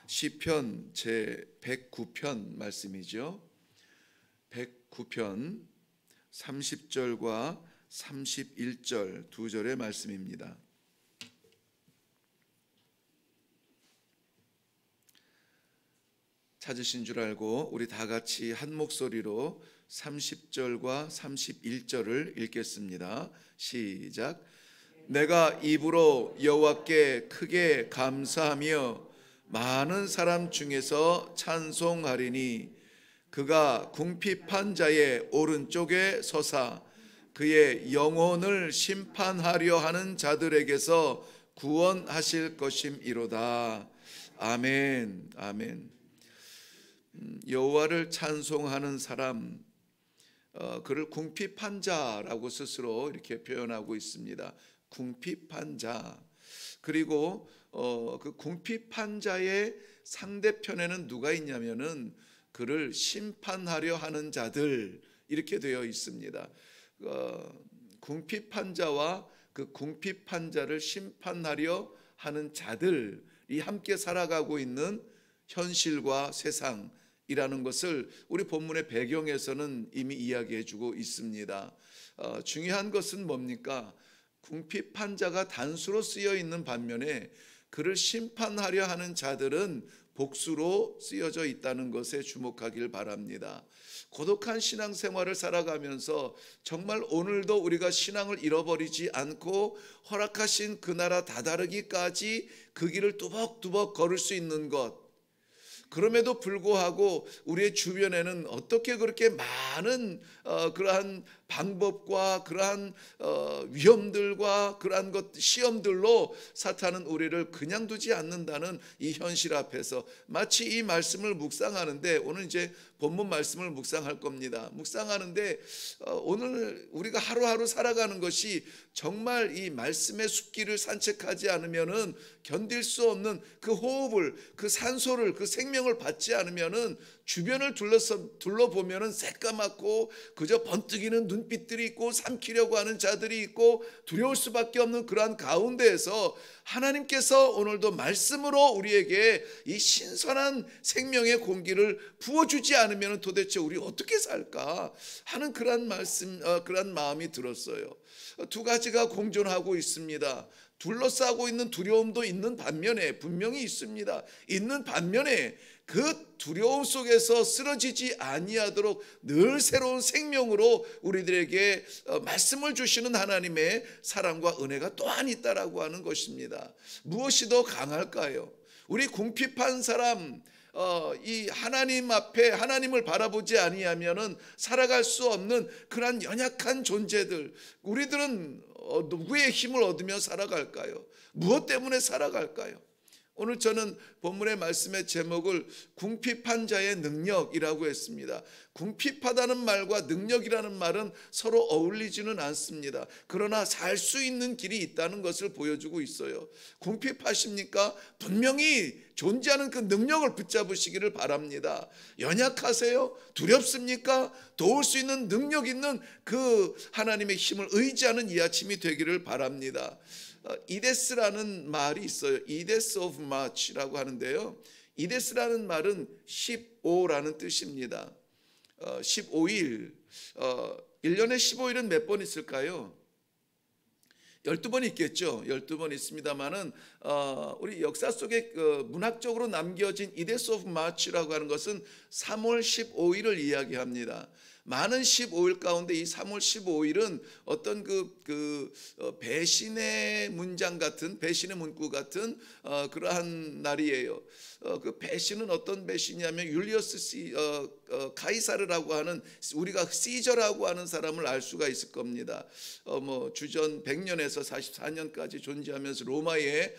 시편 제 109편 말씀이죠. 109편 30절과 31절 두 절의 말씀입니다. 찾으신 줄 알고 우리 다 같이 한 목소리로 30절과 31절을 읽겠습니다. 시작. 내가 입으로 여호와께 크게 감사하며 많은 사람 중에서 찬송하리니 그가 궁핍한 자의 오른쪽에 서사 그의 영혼을 심판하려 하는 자들에게서 구원하실 것임이로다. 아멘. 아멘. 여호와를 찬송하는 사람, 그를 궁핍한 자라고 스스로 이렇게 표현하고 있습니다. 궁핍한 자. 그리고 그 궁핍한 자의 상대편에는 누가 있냐면은 그를 심판하려 하는 자들, 이렇게 되어 있습니다. 궁핍한 자와 그 궁핍한 자를 심판하려 하는 자들이 함께 살아가고 있는 현실과 세상이라는 것을 우리 본문의 배경에서는 이미 이야기해 주고 있습니다. 중요한 것은 뭡니까? 궁핍한 자가 단수로 쓰여 있는 반면에 그를 심판하려 하는 자들은 복수로 쓰여져 있다는 것에 주목하길 바랍니다. 고독한 신앙생활을 살아가면서 정말 오늘도 우리가 신앙을 잃어버리지 않고 허락하신 그 나라 다다르기까지 그 길을 뚜벅뚜벅 걸을 수 있는 것, 그럼에도 불구하고 우리의 주변에는 어떻게 그렇게 많은 그러한 방법과 그러한 위험들과 그러한 시험들로 사탄은 우리를 그냥 두지 않는다는 이 현실 앞에서 마치 이 말씀을 묵상하는데, 오늘 이제 본문 말씀을 묵상할 겁니다. 묵상하는데 오늘 우리가 하루하루 살아가는 것이 정말 이 말씀의 숲길을 산책하지 않으면은 견딜 수 없는 그 호흡을, 그 산소를, 그 생명을 받지 않으면은 주변을 둘러보면은 새까맣고 그저 번뜩이는 눈빛들이 있고 삼키려고 하는 자들이 있고 두려울 수밖에 없는 그러한 가운데에서 하나님께서 오늘도 말씀으로 우리에게 이 신선한 생명의 공기를 부어주지 않으면 도대체 우리 어떻게 살까 하는 그러한 말씀, 그러한 마음이 들었어요. 두 가지가 공존하고 있습니다. 둘러싸고 있는 두려움도 있는 반면에, 분명히 있습니다. 있는 반면에 그 두려움 속에서 쓰러지지 아니하도록 늘 새로운 생명으로 우리들에게 말씀을 주시는 하나님의 사랑과 은혜가 또한 있다라고 하는 것입니다. 무엇이 더 강할까요? 우리 궁핍한 사람, 이 하나님 앞에 하나님을 바라보지 아니하면은 살아갈 수 없는 그러한 연약한 존재들, 우리들은 누구의 힘을 얻으며 살아갈까요? 무엇 때문에 살아갈까요? 오늘 저는 본문의 말씀의 제목을 궁핍한 자의 능력이라고 했습니다. 궁핍하다는 말과 능력이라는 말은 서로 어울리지는 않습니다. 그러나 살 수 있는 길이 있다는 것을 보여주고 있어요. 궁핍하십니까? 분명히 존재하는 그 능력을 붙잡으시기를 바랍니다. 연약하세요? 두렵습니까? 도울 수 있는 능력 있는 그 하나님의 힘을 의지하는 이 아침이 되기를 바랍니다. 이데스라는 말이 있어요. 이데스 오브 마치라고 하는데요, 이데스라는 말은 15라는 뜻입니다. 15일, 1년에 15일은 몇 번 있을까요? 12번 있겠죠. 12번 있습니다만은 우리 역사 속에 문학적으로 남겨진 이데스 오브 마치라고 하는 것은 3월 15일을 이야기합니다. 많은 15일 가운데 이 3월 15일은 어떤 배신의 문장 같은, 배신의 문구 같은 그러한 날이에요. 그 배신은 어떤 배신이냐면 율리어스 가이사르라고 하는, 우리가 시저라고 하는 사람을 알 수가 있을 겁니다. 주전 100년에서 44년까지 존재하면서 로마의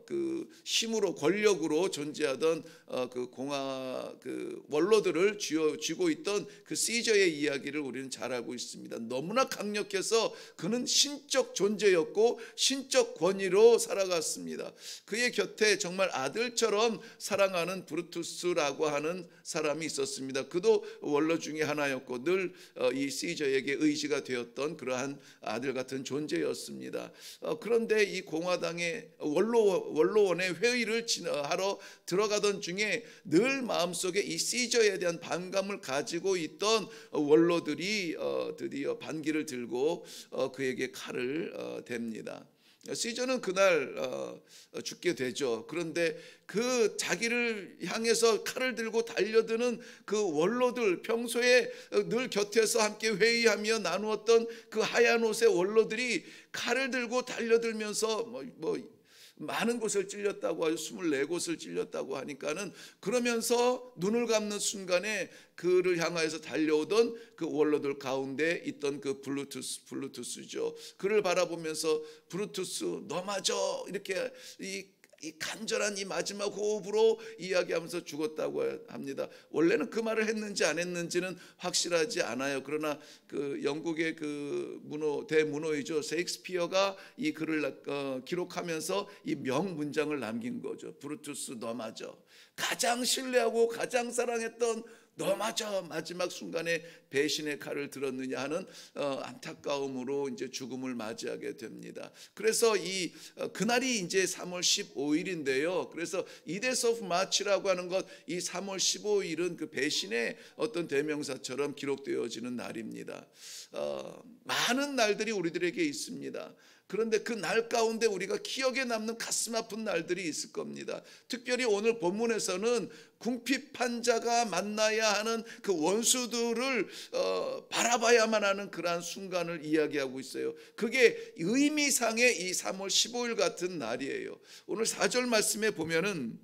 그 힘으로, 권력으로 존재하던 그 원로들을 쥐고 있던 그 시저의 이야기를 우리는 잘 알고 있습니다. 너무나 강력해서 그는 신적 존재였고 신적 권위로 살아갔습니다. 그의 곁에 정말 아들처럼 사랑하는 브루투스라고 하는 사람이 있었습니다. 그도 원로 중에 하나였고 늘 이 시저에게 의지가 되었던 그러한 아들 같은 존재였습니다. 그런데 이 공화당의 원로원의 회의를 하러 들어가던 중에 늘 마음속에 이 시저에 대한 반감을 가지고 있던 원로들이 드디어 반기를 들고 그에게 칼을 댑니다. 시저는 그날 죽게 되죠. 그런데 그 자기를 향해서 칼을 들고 달려드는 그 원로들, 평소에 늘 곁에서 함께 회의하며 나누었던 그 하얀 옷의 원로들이 칼을 들고 달려들면서 많은 곳을 찔렸다고 하죠. 24곳을 찔렸다고 하니까는, 그러면서 눈을 감는 순간에 그를 향하여서 달려오던 그 원로들 가운데 있던 그 블루투스죠. 그를 바라보면서 브루투스 너 맞아, 이렇게 이 간절한 이 마지막 호흡으로 이야기하면서 죽었다고 합니다. 원래는 그 말을 했는지 안 했는지는 확실하지 않아요. 그러나 그 영국의 그 대문호이죠, 셰익스피어가 이 글을 기록하면서 이 명문장을 남긴 거죠. 브루투스 너 맞아. 가장 신뢰하고 가장 사랑했던 너 맞아, 마지막 순간에 배신의 칼을 들었느냐 하는 안타까움으로 이제 죽음을 맞이하게 됩니다. 그래서 그날이 이제 3월 15일인데요. 그래서 이데스 오브 마치라고 하는 것, 이 3월 15일은 그 배신의 어떤 대명사처럼 기록되어지는 날입니다. 많은 날들이 우리들에게 있습니다. 그런데 그 날 가운데 우리가 기억에 남는 가슴 아픈 날들이 있을 겁니다. 특별히 오늘 본문에서는 궁핍한 자가 만나야 하는 그 원수들을 바라봐야만 하는 그러한 순간을 이야기하고 있어요. 그게 의미상의 이 3월 15일 같은 날이에요. 오늘 4절 말씀에 보면은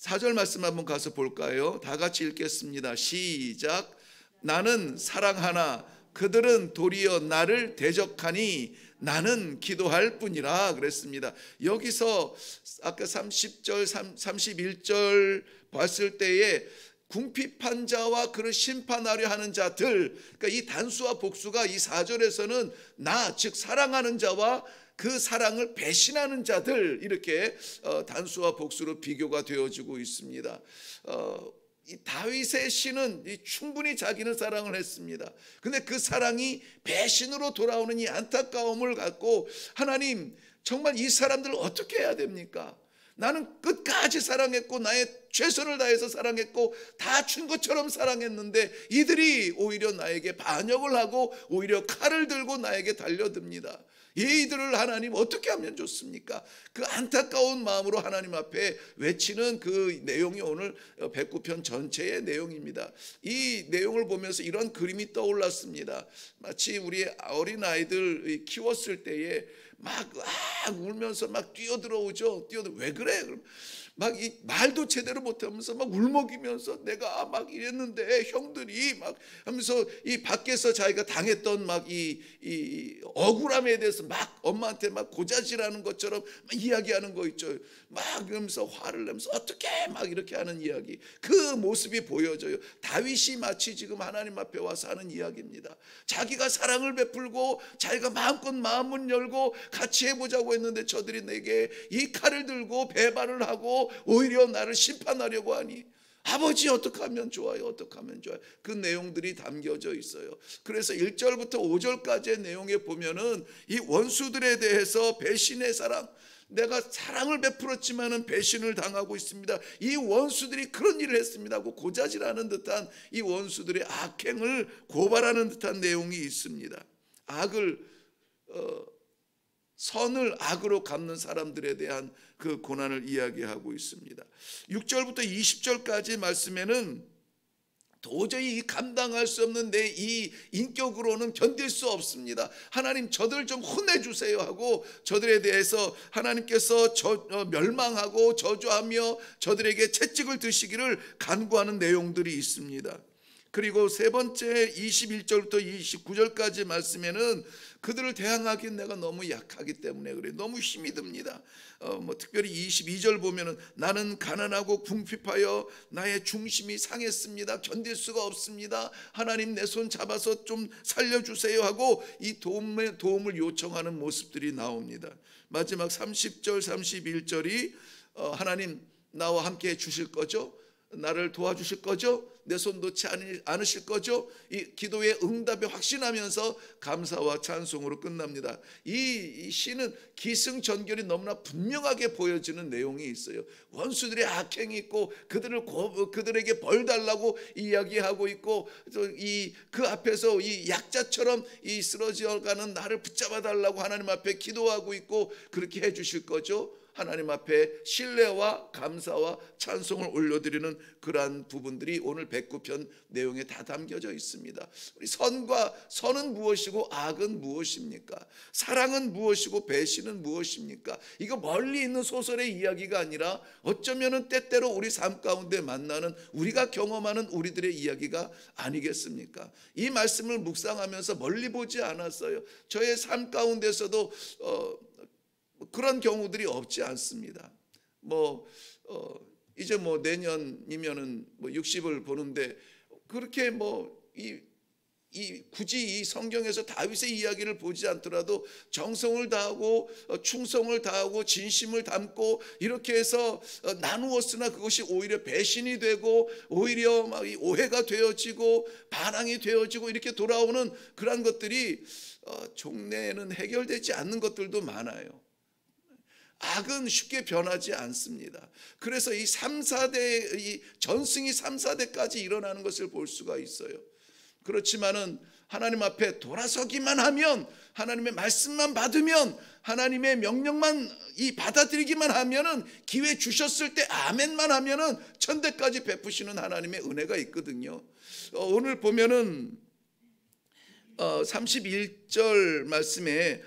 4절 말씀 한번 가서 볼까요? 다 같이 읽겠습니다. 시작. 나는 사랑하나 그들은 도리어 나를 대적하니 나는 기도할 뿐이라 그랬습니다. 여기서 아까 30절 31절 봤을 때에 궁핍한 자와 그를 심판하려 하는 자들, 그러니까 이 단수와 복수가 이 4절에서는 나, 즉 사랑하는 자와 그 사랑을 배신하는 자들, 이렇게 단수와 복수로 비교가 되어지고 있습니다. 이 다윗의 시는 충분히 자기는 사랑을 했습니다. 근데 그 사랑이 배신으로 돌아오는 이 안타까움을 갖고, 하나님 정말 이 사람들을 어떻게 해야 됩니까? 나는 끝까지 사랑했고 나의 최선을 다해서 사랑했고 다 준 것처럼 사랑했는데 이들이 오히려 나에게 반역을 하고 오히려 칼을 들고 나에게 달려듭니다. 이들을 하나님 어떻게 하면 좋습니까? 그 안타까운 마음으로 하나님 앞에 외치는 그 내용이 오늘 109편 전체의 내용입니다. 이 내용을 보면서 이런 그림이 떠올랐습니다. 마치 우리 어린아이들 키웠을 때에 막 울면서 막 뛰어들어오죠. 왜 그래? 막 이 말도 제대로 못하면서 막 울먹이면서 내가 막 이랬는데 형들이 막 하면서 이 밖에서 자기가 당했던 막 이 억울함에 대해서 막 엄마한테 막 고자질하는 것처럼 막 이야기하는 거 있죠. 막 그러면서 화를 내면서 어떻게 막 이렇게 하는 이야기, 그 모습이 보여져요. 다윗이 마치 지금 하나님 앞에 와서 하는 이야기입니다. 자기가 사랑을 베풀고 자기가 마음껏 마음문 열고 같이 해보자고 했는데 저들이 내게 이 칼을 들고 배반을 하고 오히려 나를 심판하려고 하니 아버지 어떻게 하면 좋아요? 어떻게 하면 좋아요? 그 내용들이 담겨져 있어요. 그래서 1절부터 5절까지의 내용에 보면은 이 원수들에 대해서 배신의 사랑, 내가 사랑을 베풀었지만은 배신을 당하고 있습니다. 이 원수들이 그런 일을 했습니다 하고 고자질하는 듯한 이 원수들의 악행을 고발하는 듯한 내용이 있습니다. 선을 악으로 갚는 사람들에 대한 그 고난을 이야기하고 있습니다. 6절부터 20절까지 말씀에는 도저히 감당할 수 없는 내 이 인격으로는 견딜 수 없습니다. 하나님 저들 좀 혼내주세요 하고 저들에 대해서 하나님께서 멸망하고 저주하며 저들에게 채찍을 드시기를 간구하는 내용들이 있습니다. 그리고 세 번째 21절부터 29절까지 말씀에는 그들을 대항하기 내가 너무 약하기 때문에 그래. 너무 힘이 듭니다. 특별히 22절 보면은 나는 가난하고 궁핍하여 나의 중심이 상했습니다. 견딜 수가 없습니다. 하나님 내 손 잡아서 좀 살려주세요 하고 이 도움을 요청하는 모습들이 나옵니다. 마지막 30절 31절이 하나님 나와 함께 해 주실 거죠? 나를 도와주실 거죠? 내 손 놓지 않으실 거죠? 이 기도의 응답에 확신하면서 감사와 찬송으로 끝납니다. 이 시는 기승전결이 너무나 분명하게 보여지는 내용이 있어요. 원수들의 악행이 있고 그들에게 벌 달라고 이야기하고 있고 그 앞에서 이 약자처럼 이 쓰러져가는 나를 붙잡아 달라고 하나님 앞에 기도하고 있고 그렇게 해 주실 거죠? 하나님 앞에 신뢰와 감사와 찬송을 올려드리는 그러한 부분들이 오늘 109편 내용에 다 담겨져 있습니다. 우리 선은 무엇이고 악은 무엇입니까? 사랑은 무엇이고 배신은 무엇입니까? 이거 멀리 있는 소설의 이야기가 아니라 어쩌면은 때때로 우리 삶 가운데 만나는 우리가 경험하는 우리들의 이야기가 아니겠습니까? 이 말씀을 묵상하면서 멀리 보지 않았어요. 저의 삶 가운데서도 그런 경우들이 없지 않습니다. 이제 내년이면은 60을 보는데 그렇게 굳이 이 성경에서 다윗의 이야기를 보지 않더라도 정성을 다하고 충성을 다하고 진심을 담고 이렇게 해서 나누었으나 그것이 오히려 배신이 되고 오히려 오해가 되어지고 반항이 되어지고 이렇게 돌아오는 그런 것들이 종래에는 해결되지 않는 것들도 많아요. 악은 쉽게 변하지 않습니다. 그래서 이 3, 4대 이 전승이 3, 4대까지 일어나는 것을 볼 수가 있어요. 그렇지만은 하나님 앞에 돌아서기만 하면 하나님의 말씀만 받으면 하나님의 명령만 받아들이기만 하면은 기회 주셨을 때 아멘만 하면은 천대까지 베푸시는 하나님의 은혜가 있거든요. 오늘 보면은 31절 말씀에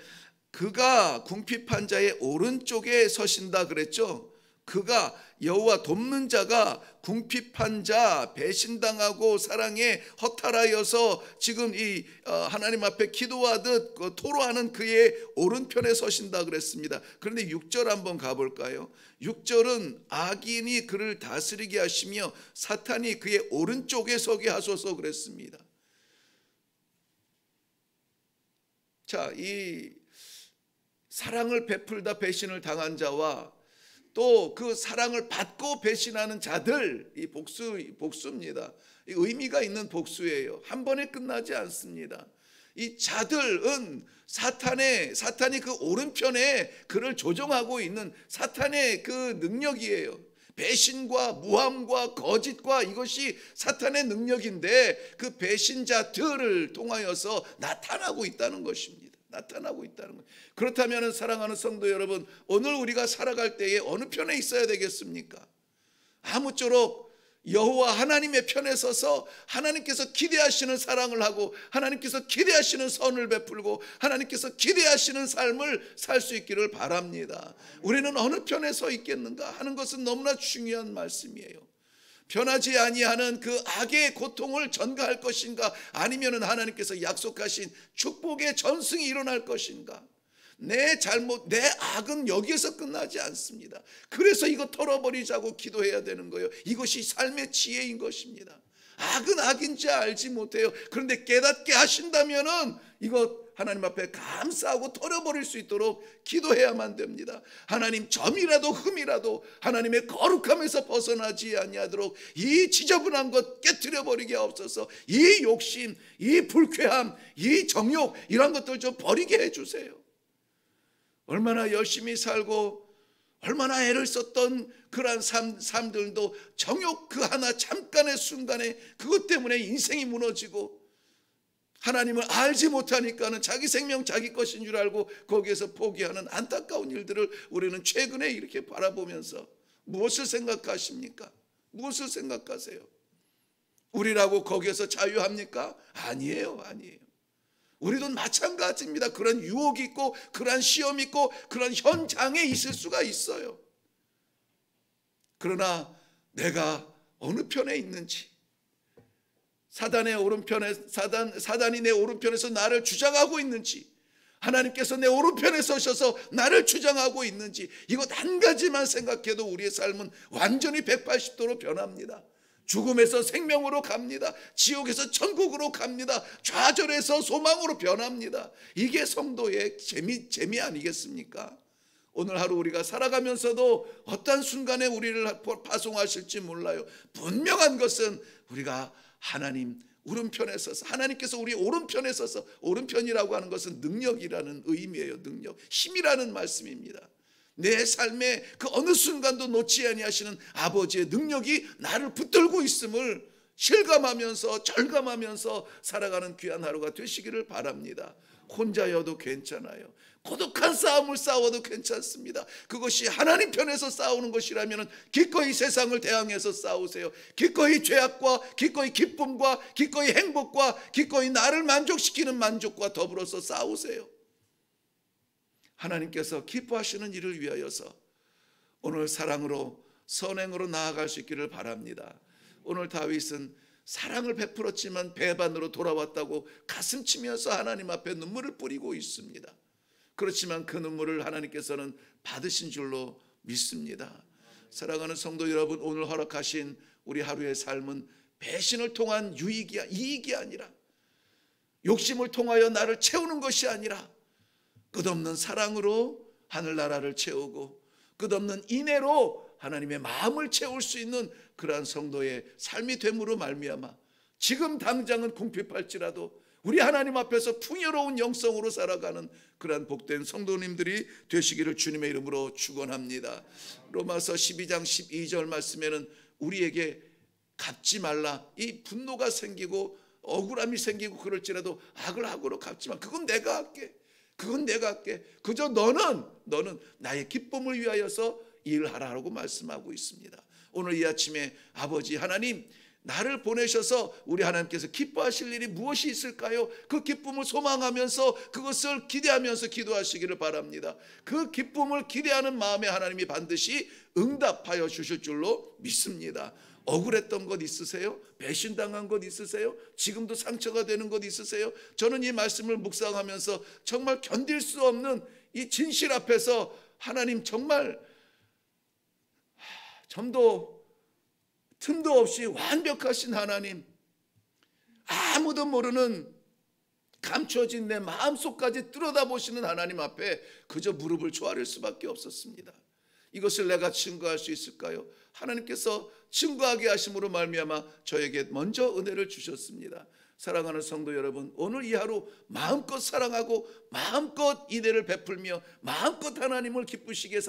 그가 궁핍한 자의 오른쪽에 서신다 그랬죠. 그가 여호와 돕는 자가 궁핍한 자 배신당하고 사랑에 허탈하여서 지금 이 하나님 앞에 기도하듯 토로하는 그의 오른편에 서신다 그랬습니다. 그런데 6절 한번 가볼까요? 6절은 악인이 그를 다스리게 하시며 사탄이 그의 오른쪽에 서게 하소서 그랬습니다. 자, 이 사랑을 베풀다 배신을 당한 자와 또 그 사랑을 받고 배신하는 자들, 이 복수입니다. 이 의미가 있는 복수예요. 한 번에 끝나지 않습니다. 이 자들은 사탄이 그 오른편에 그를 조종하고 있는 사탄의 그 능력이에요. 배신과 무함과 거짓과 이것이 사탄의 능력인데 그 배신자들을 통하여서 나타나고 있다는 것입니다. 나타나고 있다는 거예요. 그렇다면 사랑하는 성도 여러분, 오늘 우리가 살아갈 때에 어느 편에 있어야 되겠습니까? 아무쪼록 여호와 하나님의 편에 서서 하나님께서 기대하시는 사랑을 하고 하나님께서 기대하시는 선을 베풀고 하나님께서 기대하시는 삶을 살 수 있기를 바랍니다. 우리는 어느 편에 서 있겠는가 하는 것은 너무나 중요한 말씀이에요. 변하지 아니하는 그 악의 고통을 전가할 것인가, 아니면은 하나님께서 약속하신 축복의 전승이 일어날 것인가. 내 잘못, 내 악은 여기에서 끝나지 않습니다. 그래서 이거 털어버리자고 기도해야 되는 거예요. 이것이 삶의 지혜인 것입니다. 악은 악인지 알지 못해요. 그런데 깨닫게 하신다면은 이거 하나님 앞에 감사하고 털어버릴 수 있도록 기도해야만 됩니다. 하나님, 점이라도 흠이라도 하나님의 거룩함에서 벗어나지 아니하도록 이 지저분한 것 깨트려 버리게 하옵소서. 이 욕심, 이 불쾌함, 이 정욕, 이런 것들 좀 버리게 해주세요. 얼마나 열심히 살고 얼마나 애를 썼던 그러한 삶들도 정욕 그 하나 잠깐의 순간에 그것 때문에 인생이 무너지고 하나님을 알지 못하니까는 자기 생명 자기 것인 줄 알고 거기에서 포기하는 안타까운 일들을 우리는 최근에 이렇게 바라보면서 무엇을 생각하십니까? 무엇을 생각하세요? 우리라고 거기에서 자유합니까? 아니에요. 우리도 마찬가지입니다. 그런 유혹이 있고 그런 시험이 있고 그런 현장에 있을 수가 있어요. 그러나 내가 어느 편에 있는지, 사단의 오른편에 사단이 내 오른편에서 나를 주장하고 있는지, 하나님께서 내 오른편에 서셔서 나를 주장하고 있는지, 이것 한 가지만 생각해도 우리의 삶은 완전히 180도로 변합니다. 죽음에서 생명으로 갑니다. 지옥에서 천국으로 갑니다. 좌절에서 소망으로 변합니다. 이게 성도의 재미 아니겠습니까? 오늘 하루 우리가 살아가면서도 어떤 순간에 우리를 파송하실지 몰라요. 분명한 것은 우리가 하나님 오른편에 서서, 하나님께서 우리 오른편에 서서, 오른편이라고 하는 것은 능력이라는 의미예요. 능력, 힘이라는 말씀입니다. 내 삶의 그 어느 순간도 놓지 아니하시는 아버지의 능력이 나를 붙들고 있음을 실감하면서 절감하면서 살아가는 귀한 하루가 되시기를 바랍니다. 혼자여도 괜찮아요. 고독한 싸움을 싸워도 괜찮습니다. 그것이 하나님 편에서 싸우는 것이라면 기꺼이 세상을 대항해서 싸우세요. 기꺼이 죄악과 기꺼이 기쁨과 기꺼이 행복과 기꺼이 나를 만족시키는 만족과 더불어서 싸우세요. 하나님께서 기뻐하시는 일을 위하여서 오늘 사랑으로 선행으로 나아갈 수 있기를 바랍니다. 오늘 다윗은 사랑을 베풀었지만 배반으로 돌아왔다고 가슴치면서 하나님 앞에 눈물을 뿌리고 있습니다. 그렇지만 그 눈물을 하나님께서는 받으신 줄로 믿습니다. 사랑하는 성도 여러분, 오늘 허락하신 우리 하루의 삶은 배신을 통한 이익이 아니라, 욕심을 통하여 나를 채우는 것이 아니라 끝없는 사랑으로 하늘나라를 채우고 끝없는 인애로 하나님의 마음을 채울 수 있는 그러한 성도의 삶이 됨으로 말미암아 지금 당장은 궁핍할지라도 우리 하나님 앞에서 풍요로운 영성으로 살아가는 그러한 복된 성도님들이 되시기를 주님의 이름으로 축원합니다. 로마서 12장 12절 말씀에는 우리에게 갚지 말라, 이 분노가 생기고 억울함이 생기고 그럴지라도 악을 악으로 갚지 마. 그건 내가 할게. 그건 내가 할게. 그저 너는 나의 기쁨을 위하여서 일하라고 말씀하고 있습니다. 오늘 이 아침에 아버지 하나님, 나를 보내셔서 우리 하나님께서 기뻐하실 일이 무엇이 있을까요? 그 기쁨을 소망하면서 그것을 기대하면서 기도하시기를 바랍니다. 그 기쁨을 기대하는 마음에 하나님이 반드시 응답하여 주실 줄로 믿습니다. 억울했던 것 있으세요? 배신당한 것 있으세요? 지금도 상처가 되는 것 있으세요? 저는 이 말씀을 묵상하면서 정말 견딜 수 없는 이 진실 앞에서 하나님 정말 틈도 없이 완벽하신 하나님, 아무도 모르는 감춰진 내 마음속까지 들여다보시는 하나님 앞에 그저 무릎을 조아릴 수밖에 없었습니다. 이것을 내가 증거할 수 있을까요? 하나님께서 증거하게 하심으로 말미암아 저에게 먼저 은혜를 주셨습니다. 사랑하는 성도 여러분, 오늘 이 하루 마음껏 사랑하고 마음껏 인애를 베풀며 마음껏 하나님을 기쁘시게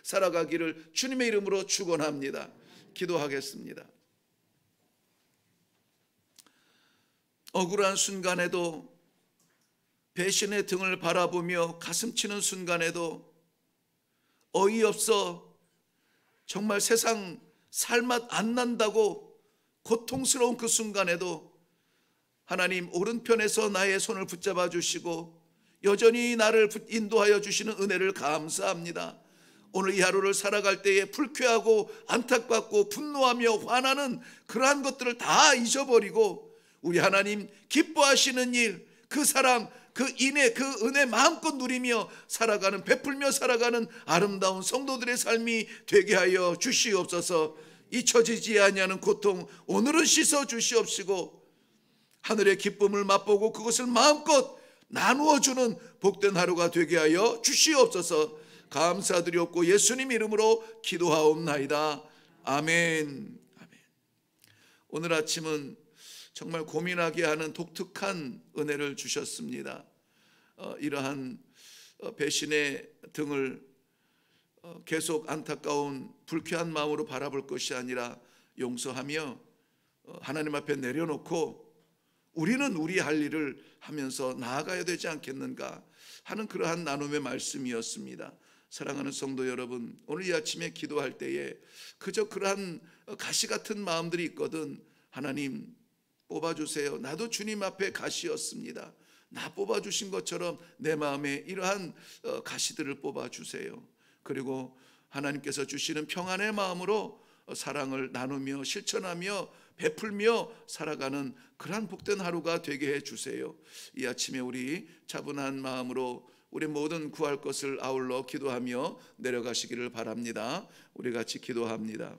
살아가기를 주님의 이름으로 축원합니다. 기도하겠습니다. 억울한 순간에도, 배신의 등을 바라보며 가슴치는 순간에도, 어이없어 정말 세상 살맛 안 난다고 고통스러운 그 순간에도 하나님 오른편에서 나의 손을 붙잡아 주시고 여전히 나를 인도하여 주시는 은혜를 감사합니다. 오늘 이 하루를 살아갈 때에 불쾌하고 안타깝고 분노하며 화나는 그러한 것들을 다 잊어버리고 우리 하나님 기뻐하시는 일, 그 사랑, 그 인애, 그 은혜 마음껏 누리며 살아가는, 베풀며 살아가는 아름다운 성도들의 삶이 되게 하여 주시옵소서. 잊혀지지 아니하는 고통 오늘은 씻어 주시옵시고 하늘의 기쁨을 맛보고 그것을 마음껏 나누어 주는 복된 하루가 되게 하여 주시옵소서. 감사드리옵고 예수님 이름으로 기도하옵나이다. 아멘. 아멘. 오늘 아침은 정말 고민하게 하는 독특한 은혜를 주셨습니다. 이러한 배신의 등을 계속 안타까운 불쾌한 마음으로 바라볼 것이 아니라 용서하며 하나님 앞에 내려놓고 우리는 우리 할 일을 하면서 나아가야 되지 않겠는가 하는 그러한 나눔의 말씀이었습니다. 사랑하는 성도 여러분, 오늘 이 아침에 기도할 때에 그저 그러한 가시 같은 마음들이 있거든 하나님 뽑아주세요. 나도 주님 앞에 가시였습니다. 나 뽑아주신 것처럼 내 마음에 이러한 가시들을 뽑아주세요. 그리고 하나님께서 주시는 평안의 마음으로 사랑을 나누며 실천하며 베풀며 살아가는 그러한 복된 하루가 되게 해 주세요. 이 아침에 우리 차분한 마음으로 우리 모든 구할 것을 아울러 기도하며 내려가시기를 바랍니다. 우리 같이 기도합니다.